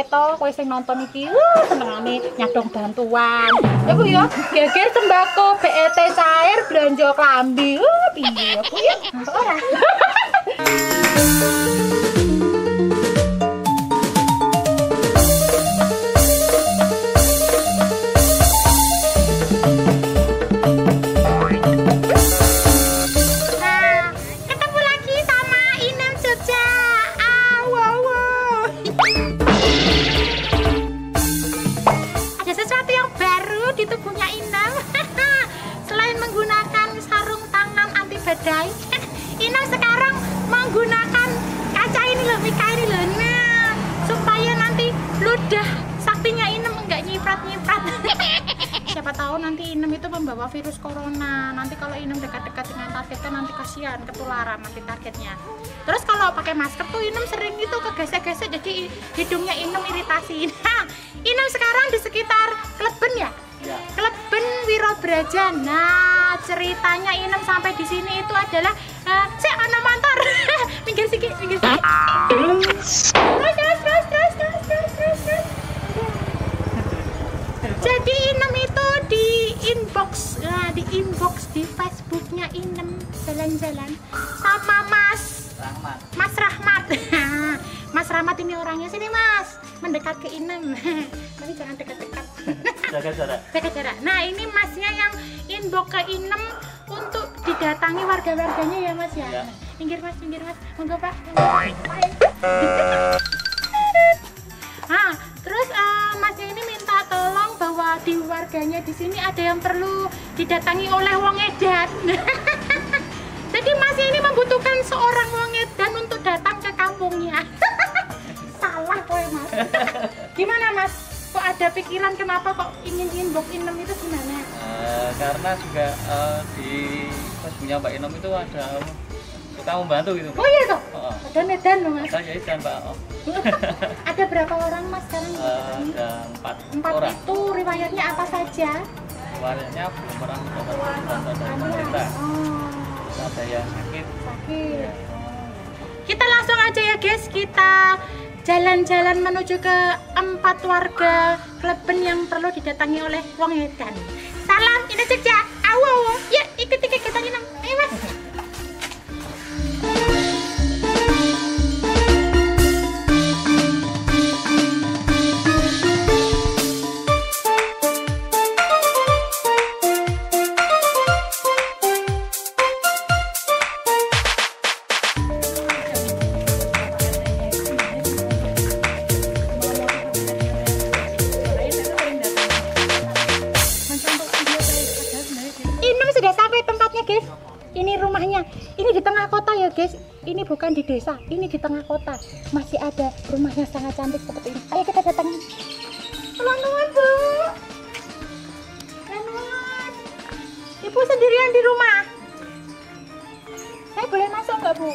to, kowe sing nonton iki senengane nyadong bantuan. Ya Bu ya, geger sembako, BET cair, belanja klambi. Piye ya Bu ya? Ora. Inem sekarang menggunakan kaca ini loh, Mika ini loh. Nah, supaya nanti ludah saktinya Inem enggak nyiprat-nyiprat. Siapa tahu nanti Inem itu membawa virus corona. Nanti kalau Inem dekat-dekat dengan targetnya nanti kasihan ketularan nanti targetnya. Terus kalau pakai masker tuh Inem sering gitu kegesek-gesek jadi hidungnya Inem iritasi. Nah, Inem sekarang di sekitar Kleben ya? Ya. Kleben Wirobraja. Nah, ceritanya Inem sampai di sini itu adalah saya ana motor. Minggir sikit, minggir sikit. Terus. Jadi Inem itu di inbox di Facebooknya Inem jalan-jalan sama Mas Rahmat. Mas Rahmat ini orangnya sini Mas, mendekat ke Inem. Tapi jangan dekat-dekat. Jaga jarak. Nah, ini Masnya yang inbox ke Inem untuk didatangi warga-warganya ya Mas ya. Ya. Minggir Mas. Monggo Pak. Nah, terus Masnya ini minta tolong bahwa di warganya di sini ada yang perlu didatangi oleh wong edan. Jadi Masnya ini membutuhkan seorang wong edan untuk datang ke kampungnya. Salah kowe Mas. Gimana Mas? Kok ada pikiran kenapa kok ingin inbox Inem itu gimana? Karena juga di Facebooknya Mbak Inem itu ada suka membantu gitu. Oh iya toh? Ada medan loh Mas? Ada edan Pak. Ada berapa orang Mas sekarang? Ada 4 orang. Itu riwayatnya apa saja? Riwayatnya belum pernah mendapat bantuan dari pemerintah. Ada yang sakit. Ya. Kita langsung aja ya guys, kita jalan-jalan menuju ke 4 warga Kleben yang perlu didatangi oleh wong edan. Salam Ine Jogja. Awo. Yuk ikuti kegiatan Inem. Ayo Mas. Ini rumahnya, ini di tengah kota ya guys. Ini bukan di desa, ini di tengah kota. Masih ada rumahnya sangat cantik seperti ini. Ayo kita datangi. Nuwun Bu. Nuwun. Ibu sendirian di rumah. Saya boleh masuk nggak Bu?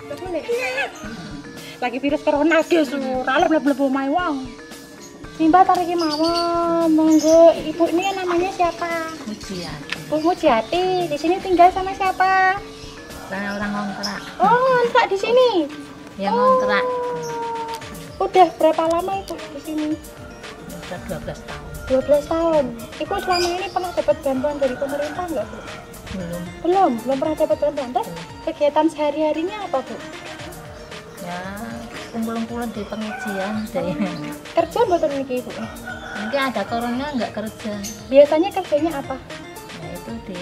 Nggak boleh. Lagi virus corona guys, rale mlebu omahe wong. Simba tarik mawon, monggo. Ibu ini namanya siapa? Mujiati. Bu Mujiati, di sini tinggal sama siapa? Saya orang ngontrak. Oh, ngontrak di sini. Ya ngontrak. Udah berapa lama Ibu di sini? Sudah 12 tahun. 12 tahun. Ibu selama ini pernah dapat bantuan dari pemerintah nggak Bu? Belum pernah dapat bantuan. Terus kegiatan sehari-harinya apa Bu? Ya, kumpul-kumpulan di pengajian deh. Kerja mboten niki Ibu? Nanti ada corona nggak kerja. Biasanya kerjanya apa? Ya itu di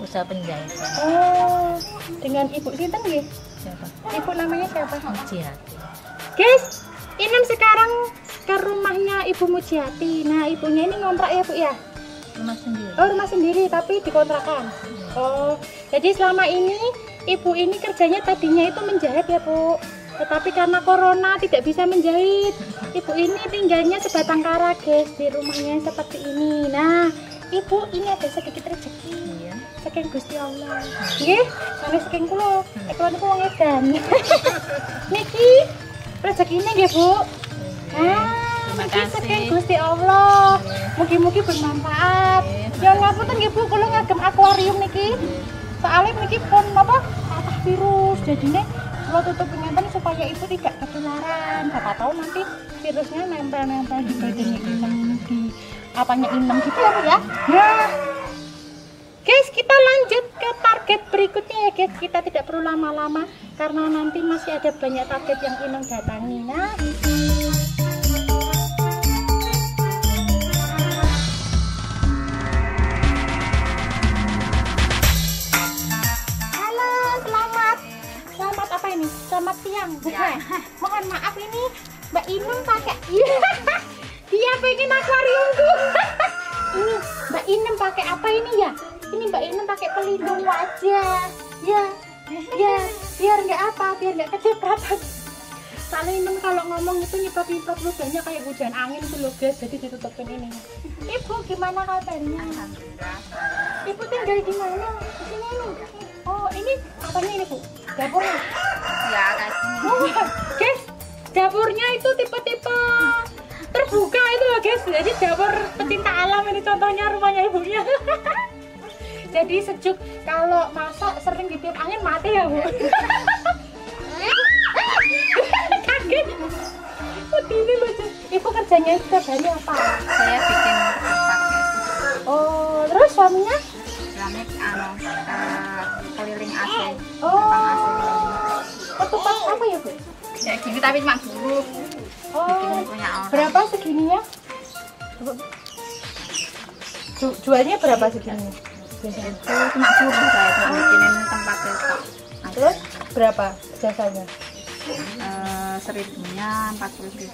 usaha penjahitan. Oh, dengan Ibu sinten nggih? Siapa? Ibu namanya siapa? Mujiati. Guys, Inem sekarang ke rumahnya Ibu Mujiati. Nah, ibunya ini ngontrak ya Bu ya? Rumah sendiri. Oh, rumah sendiri tapi dikontrakan. Oh, jadi selama ini Ibu ini kerjanya tadinya itu menjahit ya Bu. Tetapi karena corona tidak bisa menjahit. Ibu ini tinggalnya sebatang kara guys di rumahnya seperti ini. Nah, Ibu ini ada sedikit rezeki. Iya. Saking Gusti Allah. Nggih, sanes saking kula. Kula niku wong edan. Niki rezekine nggih Bu. Terima Niki saking kasih. Gusti Allah. Mugi-mugi bermanfaat. Ya ngapunten nggih Bu, kula ngagem akuarium niki. Soalnya niki pun apa? Patah virus jadinya kalau tutup ngeten supaya ibu tidak ketularan. Siapa tahu nanti virusnya nempel-nempel di badannya Inem, di apanya Inem gitu ya Bu ya. Nah, guys, kita lanjut ke target berikutnya ya guys. Kita tidak perlu lama-lama karena nanti masih ada banyak target yang Inem datangi. Nah, selamat siang, bukan? Mohon maaf ini Mbak Inem pakai dia pengen akuariumku. Ini Mbak Inem pakai apa ini ya? Ini Mbak Inem pakai pelindung wajah. Ya, biar nggak apa, biar nggak kecipratan. Soalnya Inem kalau ngomong itu nyiprat-nyiprat ludahnya kayak hujan angin itu loh guys, jadi ditutupin ini. Ibu gimana kabarnya? Ibu tinggal di mana? Di sini nih. Oh, ini apanya ini Bu? Dapurnya? Ya, kayak gini. Oh, guys, dapurnya itu tipe-tipe terbuka itu loh guys. Jadi dapur pecinta alam ini contohnya rumahnya ibunya. Jadi sejuk, kalau masak sering ditiup angin mati ya Bu. Kaget. Ini lucu. Ibu kerjanya setiap hari apa? Saya bikin ketupat, guys. Oh, terus suaminya? Keramik keliling AC. Oh, ketupat apa ya Bu? Ya gini tapi cuma dulu. Oh, Punya orang. berapa segininya? Jualnya berapa segininya? Biasanya. Itu cuma dulu saya cuma bikinin tempat itu. Terus berapa jasanya? 1000-nya 40.000.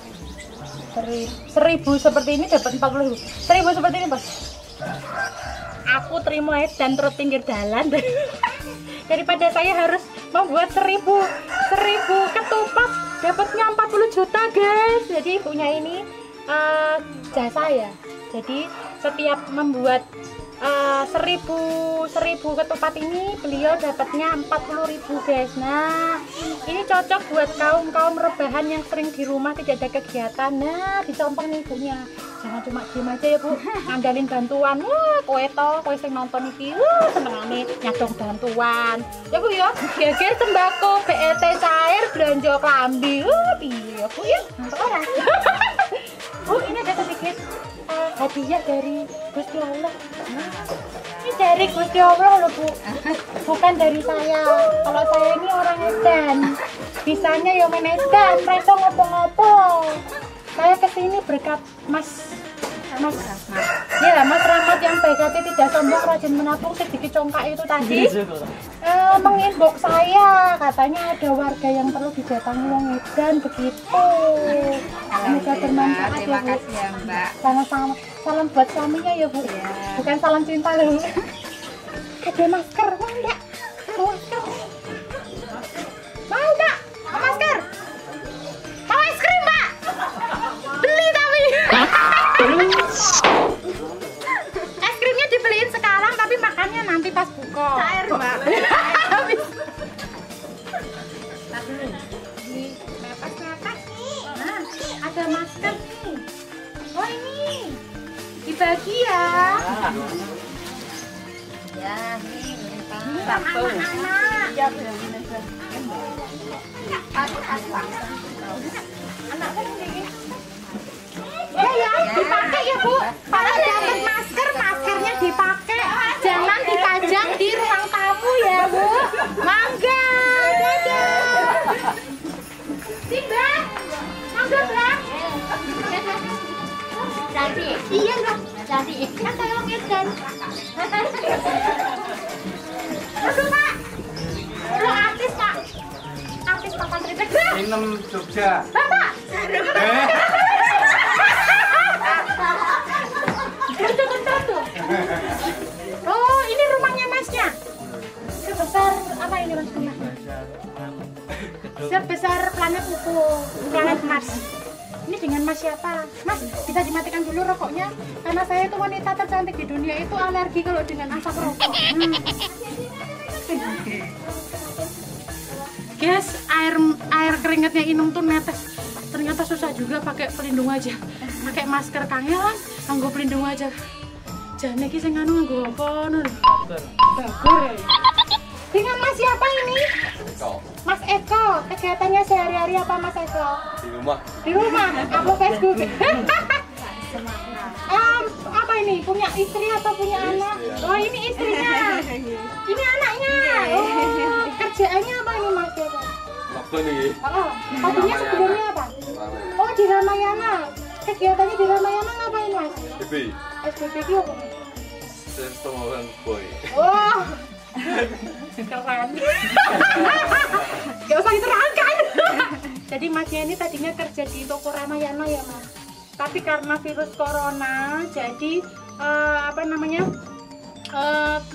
1000 seperti ini dapat 40.000. 1000 seperti ini Pak. Aku terima dan terus pinggir jalan daripada saya harus membuat 1000 ketupat dapatnya 40 juta guys. Jadi ibunya ini jasa ya. Jadi setiap membuat 1000 ketupat ini beliau dapatnya 40.000 guys. Nah, ini cocok buat kaum rebahan yang sering di rumah tidak ada kegiatan. Nah, dicontoh nih ibunya. Jangan cuma diem aja ya Bu, ngandalin bantuan. Wah, kowe sing nonton iki, senengane nyadong bantuan. Ya Bu ya, geger sembako, BET cair, belanja klambi. Piye ya Bu ya? Nonton ora? Bu, ini ada sedikit hadiah dari Gusti Allah. Ini dari Gusti Allah loh Bu, bukan dari saya. Kalau saya ini orang edan, bisanya ya main edan, reso ngopo-ngopo. Saya kesini berkat Mas Rahmat yang baik hati, tidak sombong, rajin menabung, sedikit congkak itu tadi menginbox saya, katanya ada warga yang perlu didatangi wong edan begitu. Semoga bermanfaat ya Bu. Kasih ya Mbak. Sama-sama. Salam buat suaminya ya Bu. Bukan salam cinta loh. Ada masker, mau enggak? Mau masker? Mau enggak? Mau masker? Mau es krim Mbak? Beli tapi. Es krimnya dibeliin sekarang tapi makannya nanti pas buka. Cair Mbak. Napas nih. Nah, ada masker nih. Oh ini dibagi ya. Ya, ini Satu. Anak-anak. Ya, Anaknya ini. Ya, dipakai ya Bu. Kalau dapat masker, maskernya dipakai. Jangan dipajang di ruang tamu ya Bu. Mangga. Dadah. Mbak. Mangga, Mbak. Jadi, iya Mbak. Jadi, kan saya orang edan. Aduh Pak. Lo artis Pak. Artis papan triplek. Inem Jogja. Bapak. Bentar tuh. Oh, ini rumahnya Masnya. Sebesar apa ini Mas rumah? Sebesar planet UFO, planet Mars. Ini dengan Mas siapa? Mas, bisa dimatikan dulu rokoknya karena saya itu wanita tercantik di dunia itu alergi kalau dengan asap rokok. Guys, air keringatnya Inem tuh netes. Ternyata susah juga pakai pelindung wajah. Pakai masker kangelan, nganggo pelindung wajah. Jane iki sing anu nganggo apa ngono lho. Bagur. Dengan Mas siapa ini? Mas Eko. Kegiatannya sehari-hari apa Mas Eko? Di rumah. Di rumah, upload Facebook. Apa ini? Punya istri atau punya anak? Oh ini istrinya. Ini anaknya. Oh, kerjaannya apa ini Mas Eko? Apa nih? Oh, hobinya sebelumnya apa? Oh di Ramayana. Kegiatannya di Ramayana ngapain Mas? SPB. SPB itu apa? Sentuhan boy. Oh, keren. Gak usah diterangkan. Jadi Masnya ini tadinya kerja di toko Ramayana ya Mas. Tapi karena virus corona, jadi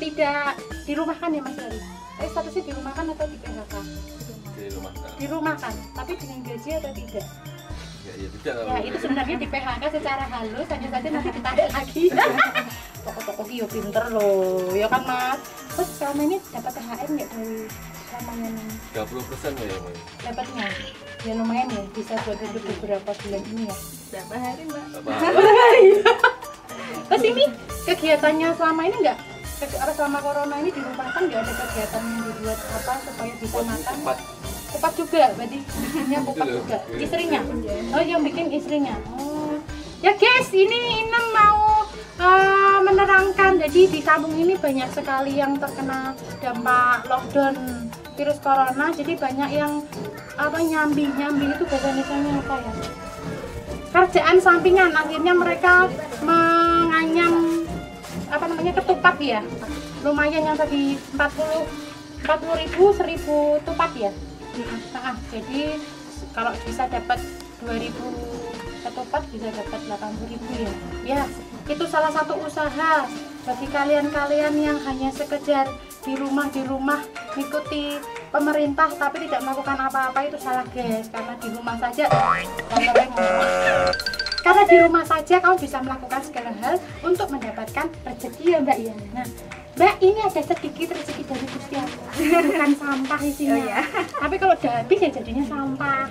tidak dirumahkan ya Mas Dari. Statusnya dirumahkan atau di PHK? Di rumah. Di rumah kan, tapi dengan gaji atau tidak? Ya tidak. Ya itu sebenarnya di PHK secara halus, hanya saja nanti ditarik lagi. Toko-toko yo pinter loh, ya kan Mas. Terus selama ini dapat THR nggak dari Ramayana? 30% ya Mas. Dapatnya? Ya lumayan ya, bisa buat hidup beberapa bulan ini ya. Berapa hari Mbak? Terus ini kegiatannya selama ini nggak? Selama corona ini di rumah kan nggak ada kegiatan yang dibuat apa supaya bisa makan? Kupat juga, berarti bikinnya kupat juga. Istrinya? Oh yang bikin istrinya. Oh ya guys, ini Inem mau menerangkan. Jadi di kampung ini banyak sekali yang terkena dampak lockdown virus corona. Jadi banyak yang nyambi itu bahasa Indonesianya apa ya? Kerjaan sampingan. Akhirnya mereka menganyam ketupat ya. Lumayan yang tadi 40.000 1.000 tupat ya. Jadi kalau bisa dapat 2.000 ketupat bisa dapat 80.000 ya. Ya, itu salah satu usaha bagi kalian-kalian yang hanya sekedar di rumah mengikuti pemerintah tapi tidak melakukan apa-apa. Itu salah guys, karena di rumah saja kamu bisa melakukan segala hal untuk mendapatkan rezeki ya Mbak ya. Nah Mbak, ini ada sedikit rezeki dari Gusti Allah. Bukan sampah isinya. Oh, ya. Tapi kalau udah habis ya jadinya sampah.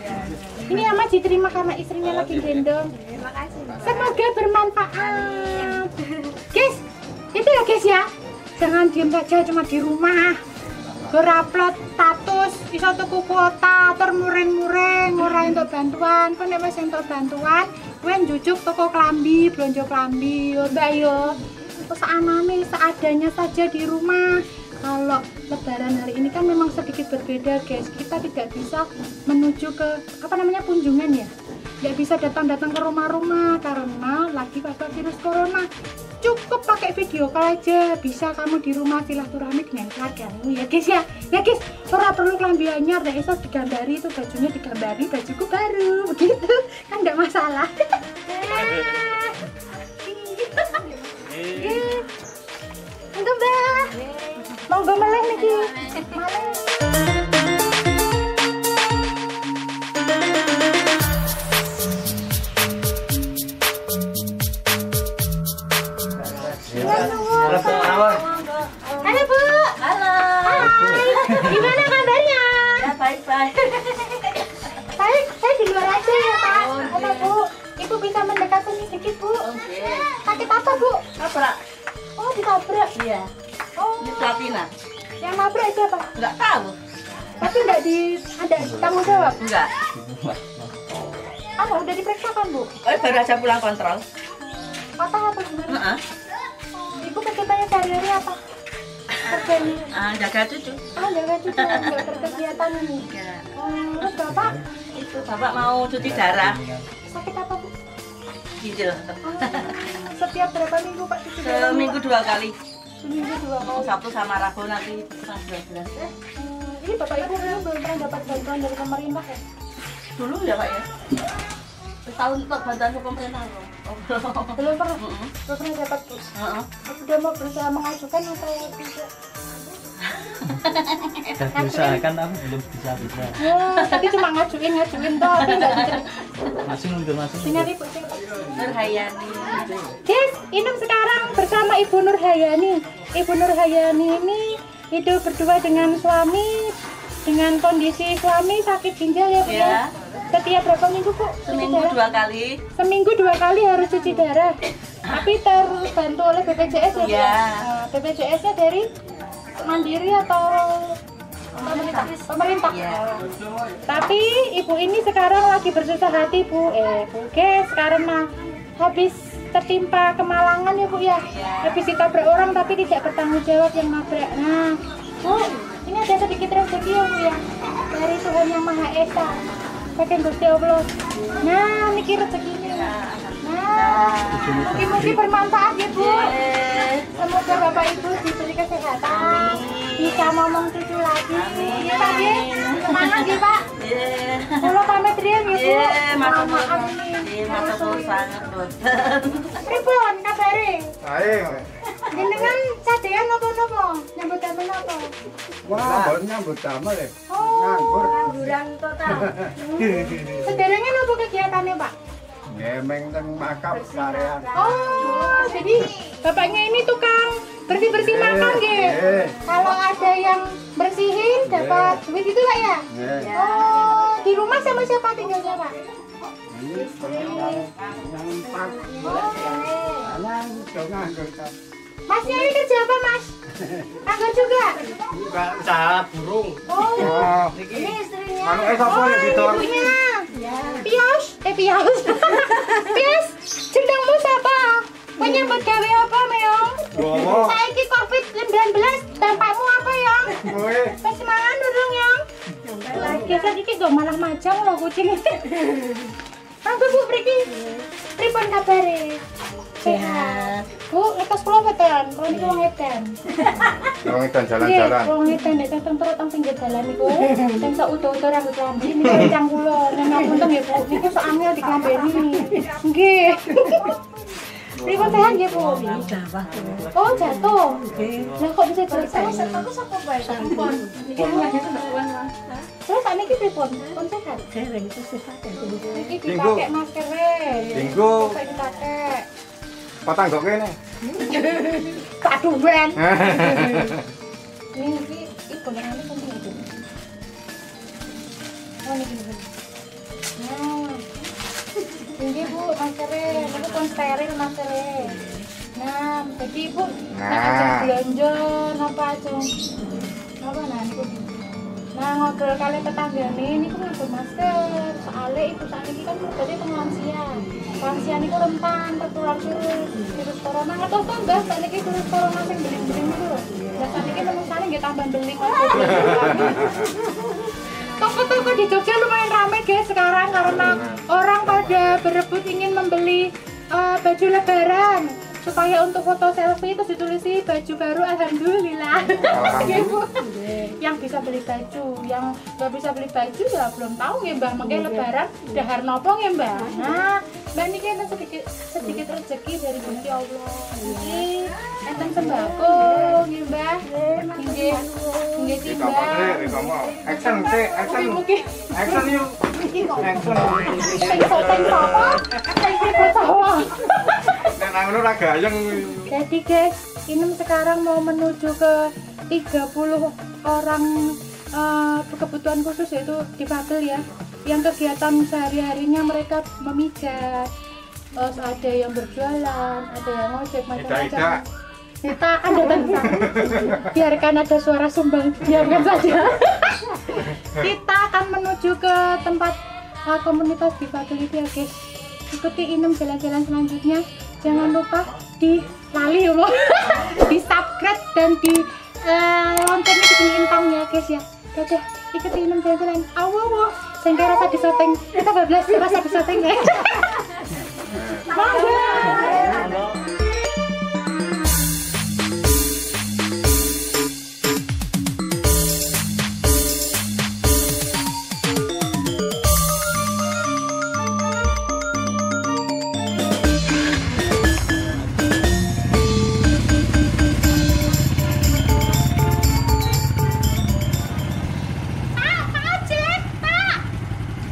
Ini amat diterima karena istrinya lagi gendong. Terima kasih Mbak. Semoga bermanfaat. Guys, itu ya guys ya. Jangan diam saja cuma di rumah. Berupload status, iso tuku kuota, termuring-muring, ora entuk bantuan. Kok nek wis entuk bantuan, kowe njujuk toko klambi, blonjo klambi, yo Mbak yo. Seanane seadanya saja di rumah. Kalau lebaran hari ini kan memang sedikit berbeda guys, kita tidak bisa menuju ke kunjungan ya, nggak bisa datang ke rumah-rumah karena lagi wabah virus corona. Cukup pakai video call aja bisa kamu di rumah silaturahmi dengan keluargamu ya guys ya. Ya guys, ora perlu klambi anyar, nek iso digambari itu bajunya digambari bajuku baru begitu kan nggak masalah. Untuk Mbak, monggo meleh niki. Halo Bu. Halo. Hai. Gimana kabarnya? Ya baik-baik. Baik, saya di luar aja ya Pak. Halo Bu. Ibu bisa mendekat sini sedikit Bu. Oke. Sakit apa Bu? Tabrak. Oh ditabrak. Iya. Oh. Di Platina. Yang nabrak siapa? Enggak tahu. Tapi nggak ada tanggung jawab. Enggak. Udah diperiksa kan Bu? Baru aja pulang kontrol. Patah apa gimana? Heeh. Ibu kegiatannya sehari-hari apa? Kerjanya? Jaga cucu. Jaga cucu, nggak berkegiatan ini. Ya. Terus Bapak? Itu Bapak mau cuci darah. Sakit apa Bu? Ginjal. Setiap berapa minggu Pak cuci darah? Seminggu 2 kali. Seminggu 2 kali. Sabtu sama Rabu nanti pas 12. Ini Bapak Ibu belum pernah dapat bantuan dari pemerintah ya? Dulu ya Pak ya. Setahun untuk bantuan ke pemerintah kok. Belum pernah. Belum pernah dapat Bu. Sudah mau berusaha mengajukan atau tidak? Sudah diusahakan tapi belum bisa. Tadi cuma ngajuin toh, tapi nggak diterima. Masih mundur masih. Dengar Ibu sih. Nurhayani. Guys, Inem sekarang bersama Ibu Nurhayani. Ibu Nurhayani ini hidup berdua dengan suami, dengan kondisi suami sakit ginjal ya Bu ya. Setiap berapa minggu Bu? Seminggu 2 kali. Seminggu 2 kali harus cuci darah. Tapi terbantu oleh BPJS ya Bu? Iya. BPJS-nya dari mandiri atau pemerintah? Tapi ibu ini sekarang lagi bersusah hati bu, guys, karena habis tertimpa kemalangan ya bu ya. Habis ditabrak orang tapi tidak bertanggung jawab yang nabrak. Nah bu, ini ada sedikit rezeki ya bu ya, dari Tuhan Yang Maha Esa, pakai Gusti Allah. Nah niki rezekinya. Nah mungkin bermanfaat ya bu. Semoga bapak ibu diberi kesehatan, bisa ngomong cucu lagi. Iya pak ya, semangat ya pak. Kalau pamit rian ya bu. Maaf ini. Matur sangat boten. Pripun kabare? Ayo. Jenengan cadean napa-napa? Nyambut damel napa? Wah, baru nyambut damel ya. Oh, Nganggur. ngangguran total. Sederenge napa kegiatannya, Pak? Ngemeng teng makam karean. Oh, jadi bapaknya ini tukang bersih-bersih makam nggih. Kalau ada yang bersihin dapat duit itu Pak ya? Oh, di rumah sama siapa tinggalnya, Pak? Ini yang empat. Anak nganggur. Masnya ini kerja apa, Mas? Nganggur juga? Enggak usaha burung. Oh, ini istrinya. Manuke sapa ya didor? Ibunya. Pios, pios. Pios, jenengmu siapa? Menyambut gawe apa, Meong? Gowo. Saiki Covid-19, dampakmu apa, Yang? Kowe Wis mangan durung, Yang? Biasa iki go malah majang lho kucing. Anggur Bu mriki. Pripun kabare? Sehat. Bu, ngetos kula mboten? Kula niku wong edan. wong edan Nggih, jalan-jalan. wong edan nek teng terus teng pinggir dalan niku. Sing sak utuh-utuh rambut lambi niku rencang kula. Nek punten nggih Bu, niku sok angel diklambeni. Nggih. Pripun sehat nggih Bu? Oh, jatuh. Lah kok bisa jatuh? Aku sapa bae? Sampun. Niki hanya kebetulan, Mas. Terus sakniki pripun? Pun sehat? Dereng sehat ya. Iki dipakai maskere. Dinggo. Sampai dipakai. Patang kok kene. Kaduwen. Ini ibu yang ini penting itu. Oh ini gini. Nah, ini bu maskere, ini pun steril maskere. Nah, jadi ibu nak ajak belanja, napa aja? Napa nanti? Nah, ngobrol kali tetanggane ini kan nganggo masker. Soalnya ibu saat ini kan berarti pengulansia. Lansia ini rentan tertular virus corona. Ngertos tuh Mbak, saat ini virus corona yang beling-beling itu loh. Dan saat ini menurut nggak tambah beli kok. Toko-toko di Jogja lumayan ramai guys sekarang karena orang pada berebut ingin membeli baju lebaran supaya untuk foto selfie itu ditulisi baju baru alhamdulillah. Ya, Bu. Yang bisa beli baju, yang nggak bisa beli baju ya belum tahu ya Mbak. Makanya lebaran dahar nopo ya Mbak. Nah, Mbak ini kan sedikit rezeki dari Gusti Allah. Ini enten sembako nggih Mbak. Nggih. Nggih sih Mbak. Action, action. Mungkin Action yuk. Action. sing apa? Sing apa? Nek nang ngono ra gayeng. Jadi guys, Inem sekarang mau menuju ke 30 orang berkebutuhan khusus yaitu difabel ya. Yang kegiatan sehari-harinya mereka memijat, terus ada yang berjualan, ada yang ngojek macam-macam. Kita akan datang ke sana. Biarkan ada suara sumbang, biarkan saja. Kita akan menuju ke tempat komunitas difabel itu ya guys. Ikuti Inem jalan-jalan selanjutnya. Jangan lupa di lali ya di subscribe dan di loncengnya di intang ya guys ya. Oke, ikuti Inem jalan-jalan. Awo, sehingga rasa disetting. Kita bablas rasa disetting ya. Mangga.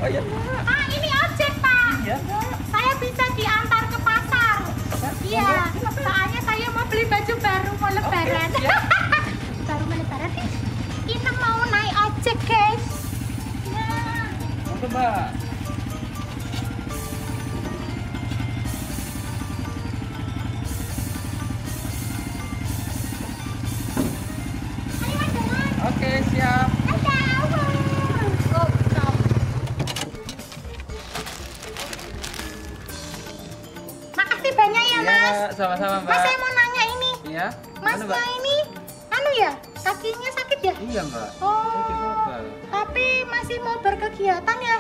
Oh iya, Pak. Pak, ini ojek, Pak. Iya, Pak. Saya bisa diantar ke pasar. Iya, soalnya saya mau beli baju baru mau lebaran. Baru mau lebaran. Kita mau naik ojek, guys. Nah, Oke, Mbak. ayo Mas. Sama-sama Mbak. Mas saya mau nanya ini. Iya. Masnya ini ya, kakinya sakit ya? Iya Mbak. Oh. Tapi masih mau berkegiatan ya?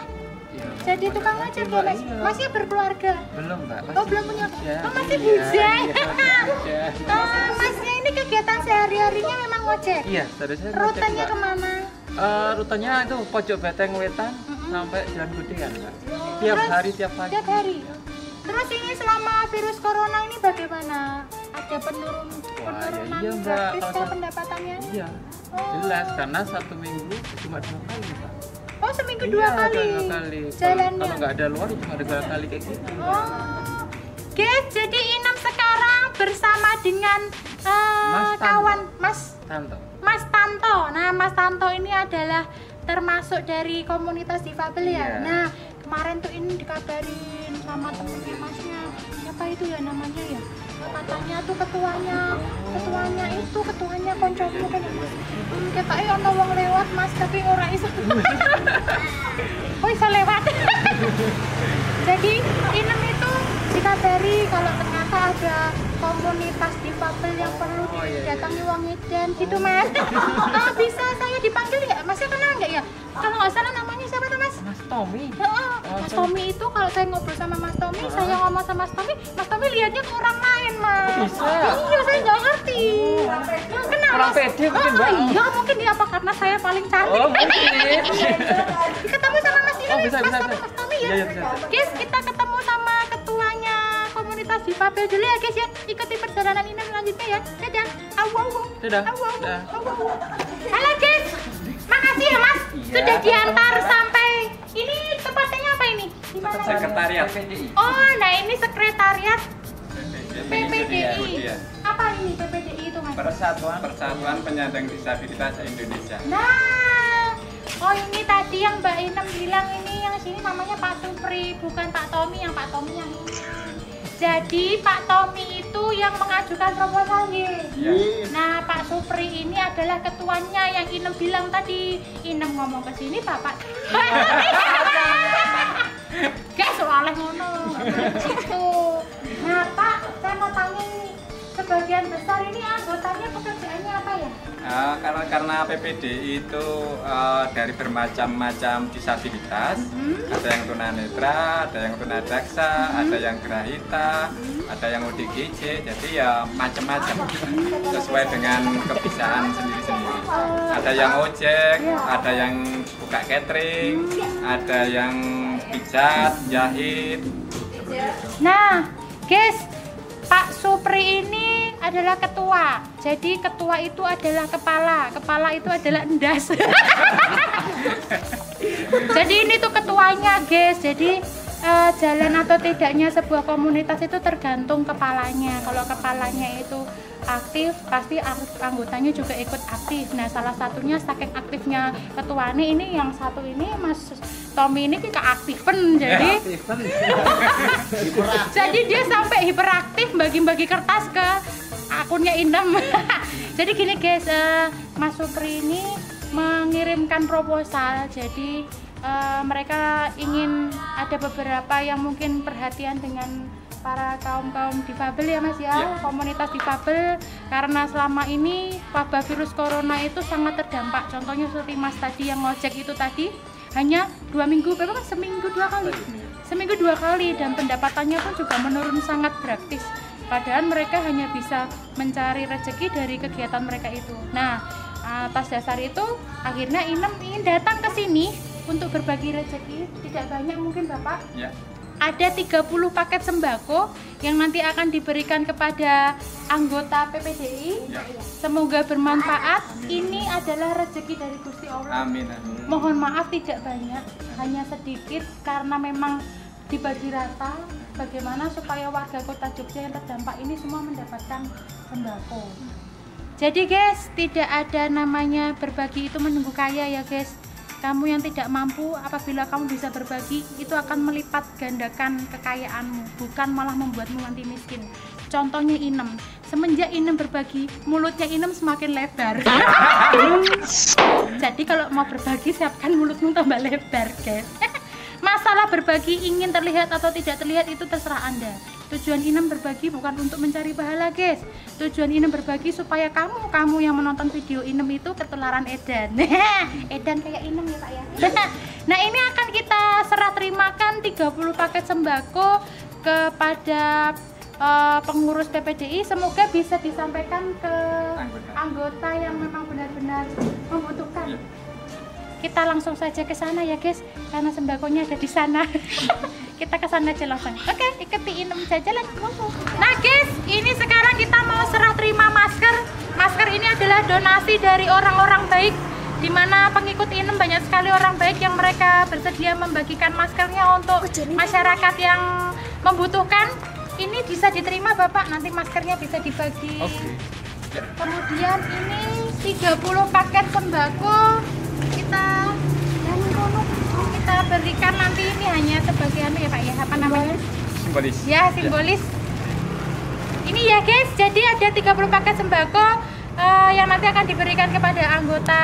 Iya. Jadi tukang ojek ya Mas? Iya. Masnya berkeluarga? Belum Mbak. Oh belum punya. Ya, Oh masih iya, bujang. iya. Masnya ini kegiatan sehari-harinya memang ojek? Iya, tadi saya Rutenya kemana? Rutenya itu pojok Beteng Wetan sampai Jalan Kuningan Mbak. Tiap Terus, hari tiap pagi. Tiap hari. Terus ini selama virus corona ini bagaimana? Ada penurunan iya, Mbak. gratis Kalau kah saya- pendapatannya? Iya. Jelas karena 1 minggu cuma 2 kali Mbak. Oh seminggu Iya, 2 kali. 2 kali. Jalannya. Kalau nggak ada luar cuma ada 2 kali kayak gitu. Oh. Guys, jadi Inem sekarang bersama dengan Mas Tanto. kawan Mas Tanto. Nah, Mas Tanto ini adalah termasuk dari komunitas difabel ya. Iya. Nah, kemarin tuh ini dikabarin sama temennya Masnya. Apa itu ya namanya ya? Katanya tuh ketuanya koncomu kan Mas. Kita ono wong lewat Mas, tapi ora iso. Oh, iso lewat. Jadi Inem itu dikabari kalau ternyata ada komunitas difabel yang perlu didatangi wong edan gitu Mas. Bisa saya dipanggil nggak? Masnya kenal nggak ya? Kalau nggak salah namanya siapa tuh Mas? Mas Tommy. Mas Tommy itu kalau saya ngobrol sama Mas Tommy, saya ngomong sama Mas Tommy lihatnya ke orang lain Mas. Bisa? Iya, saya nggak ngerti. Kenal Kurang Mas? pede mungkin, Mbak. Iya mungkin dia apa karena saya paling cantik. Oh, mungkin. Ketemu sama Mas ini, Oh, bisa, Mas bisa, Tommy, bisa. Mas Tommy ya. Iya, bisa. Guys, kita ketemu sama ketuanya komunitas difabel dulu ya guys ya. Ikuti perjalanan ini selanjutnya ya. Dadah. Awu. Dadah. Awu. Dadah. Halo guys. Makasih ya Mas. Iya. Sudah diantar sampai ini tempatnya apa ini? Di mana? Sekretariat PDI. Oh, nah ini sekretariat PPDI. Iya. Apa ini PPDI itu Mas? Persatuan Penyandang Disabilitas Indonesia. Nah, oh ini tadi yang Mbak Inem bilang ini yang sini namanya Pak Supri, bukan Pak Tommy, yang Pak Tommy yang ini. Jadi Pak Tommy itu yang mengajukan proposal ya. Nah Pak Supri ini adalah ketuanya yang Inem bilang tadi. Inem ngomong ke sini Bapak. Guys, soalnya ngono. Gitu. Nah Pak, saya mau tanya ini, sebagian besar ini anggotanya pekerjaannya apa ya? Karena PPDI itu dari bermacam-macam disabilitas, ada yang tunanetra, ada yang tunadaksa, ada yang gerahita, ada yang ODGJ, jadi ya macam-macam sesuai dengan kebiasaan sendiri-sendiri. Ada yang ojek, ada yang buka catering, ada yang pijat, jahit. Nah, guys, Pak Supri ini adalah ketua. Jadi ketua itu adalah kepala itu adalah endas. Jadi ini tuh ketuanya, guys. Jadi jalan atau tidaknya sebuah komunitas itu tergantung kepalanya. Kalau kepalanya itu aktif, pasti anggotanya juga ikut aktif. Nah, salah satunya saking aktifnya ketuanya ini, yang satu ini Mas Tommy ini keaktifan. Jadi dia sampai hiperaktif bagi-bagi kertas ke akunnya Inem. Jadi gini guys, Mas Supri ini mengirimkan proposal. Jadi mereka ingin ada beberapa yang mungkin perhatian dengan para kaum difabel ya Mas ya, komunitas difabel, karena selama ini wabah virus corona itu sangat terdampak. Contohnya seperti Mas tadi yang ngojek itu tadi hanya 2 minggu, berapa Mas? Seminggu 2 kali. Seminggu 2 kali, dan pendapatannya pun juga menurun sangat drastis. Padahal mereka hanya bisa mencari rezeki dari kegiatan mereka itu. Nah, atas dasar itu akhirnya Inem ingin datang ke sini untuk berbagi rezeki. Tidak banyak mungkin Bapak. Ya. Ada 30 paket sembako yang nanti akan diberikan kepada anggota PPDI. Ya. Semoga bermanfaat. Ini adalah rezeki dari Gusti Allah. Amin, amin. Mohon maaf tidak banyak, hanya sedikit karena memang dibagi rata. Bagaimana supaya warga kota Jogja yang terdampak ini semua mendapatkan sembako. Jadi guys, tidak ada namanya berbagi itu menunggu kaya ya guys. Kamu yang tidak mampu, apabila kamu bisa berbagi, itu akan melipat gandakan kekayaanmu, bukan malah membuatmu nanti miskin. Contohnya Inem, semenjak Inem berbagi, mulutnya Inem semakin lebar. Jadi kalau mau berbagi, siapkan mulutmu tambah lebar guys. Masalah berbagi ingin terlihat atau tidak terlihat itu terserah Anda. Itu Tujuan Inem berbagi bukan untuk mencari pahala, guys. Tujuan Inem berbagi supaya kamu yang menonton video Inem itu ketularan edan. Edan kayak Inem ya, Pak ya. Nah, ini akan kita serah terimakan 30 paket sembako kepada pengurus PPDI. Semoga bisa disampaikan ke anggota yang memang benar-benar membutuhkan. Kita langsung saja ke sana ya, guys, karena sembakonya ada di sana. Kita ke sana aja langsung. Oke, ikuti Inem jalan. Nah, guys, ini sekarang kita mau serah terima masker. Masker ini adalah donasi dari orang-orang baik, di mana pengikut Inem banyak sekali orang baik yang mereka bersedia membagikan maskernya untuk masyarakat yang membutuhkan. Ini bisa diterima, Bapak, nanti maskernya bisa dibagi. Kemudian ini 30 paket sembako kita berikan nanti. Ini hanya sebagai ya, Pak ya, apa namanya? Simbolis. Ya, simbolis. Ini ya, guys, jadi ada 30 paket sembako yang nanti akan diberikan kepada anggota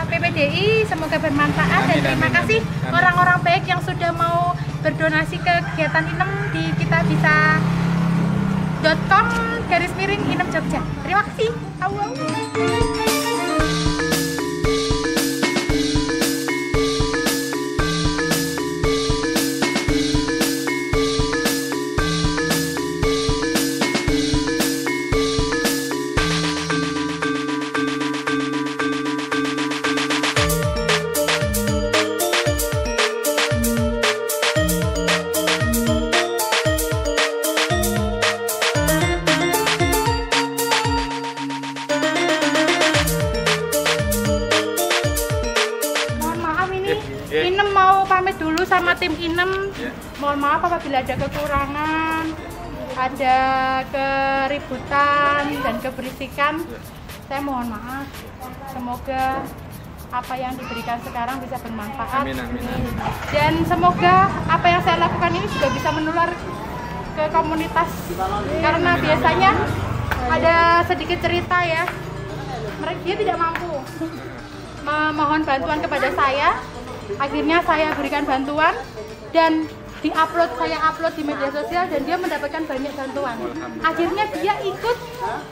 PPDI. Semoga bermanfaat dan terima kasih orang-orang baik yang sudah mau berdonasi ke kegiatan Inem di kitabisa.com/Inem Jogja. Terima kasih. Inem mau pamit dulu sama tim Inem. Mohon maaf apabila ada kekurangan, ada keributan dan keberisikan. Saya mohon maaf. Semoga apa yang diberikan sekarang bisa bermanfaat. Amin. Dan semoga apa yang saya lakukan ini juga bisa menular ke komunitas. Karena biasanya ada sedikit cerita ya. Dia tidak mampu memohon bantuan kepada saya. Akhirnya saya berikan bantuan dan saya upload di media sosial dan dia mendapatkan banyak bantuan. Akhirnya dia ikut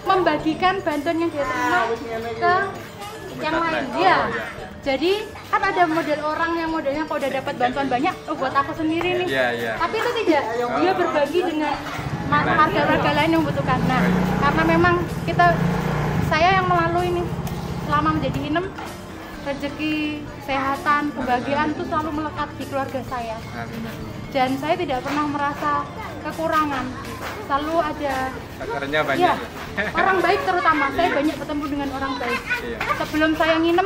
membagikan bantuan yang dia terima ke yang lain. Ya. Jadi kan ada model orang yang modelnya kalau udah dapat bantuan banyak, buat aku sendiri nih. Tapi itu tidak. Dia berbagi dengan warga-warga lain yang membutuhkan. Nah, karena memang saya yang melalui ini selama menjadi Inem, rezeki, kesehatan, kebahagiaan itu selalu melekat di keluarga saya. Dan saya tidak pernah merasa kekurangan. Selalu ada banyak. Orang baik terutama. Saya banyak bertemu dengan orang baik. Sebelum saya nginem,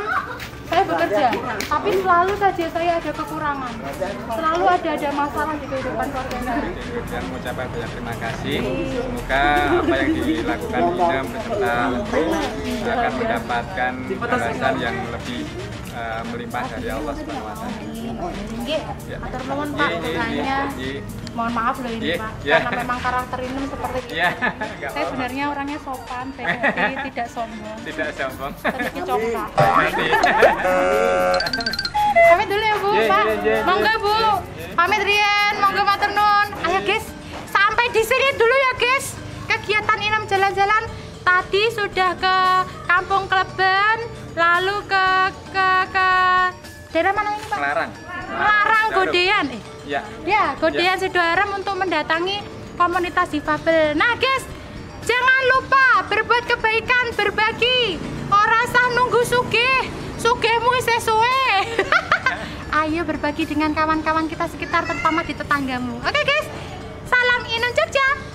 saya bekerja. Tapi selalu saja saya ada kekurangan. Selalu ada masalah di kehidupan keluarga saya. Dan mengucapkan banyak terima kasih. Semoga apa yang dilakukan Inem beserta akan mendapatkan balasan yang lebih melimpah dari Allah SWT. Nggih, atur nuwun Pak, doanya. Mohon maaf loh ini Pak, karena memang karakter Inem seperti itu. Saya sebenarnya orangnya sopan, tapi tidak sombong. Tidak sombong. Sedikit congkak. Pamit dulu ya Bu, Pak. Monggo Bu. Pamit Rian, monggo matur nuwun. Ayo guys, sampai di sini dulu ya guys. Kegiatan Inem jalan-jalan tadi sudah ke Kampung Kleben, lalu ke daerah mana ini Pak? Melarang Godean. Godean Sidoarem untuk mendatangi komunitas difabel. Nah guys, jangan lupa berbuat kebaikan, berbagi. Ora usah nunggu sugihmu isih suwe. Ayo berbagi dengan kawan-kawan kita sekitar, terutama di tetanggamu. Oke guys, salam Inem Jogja.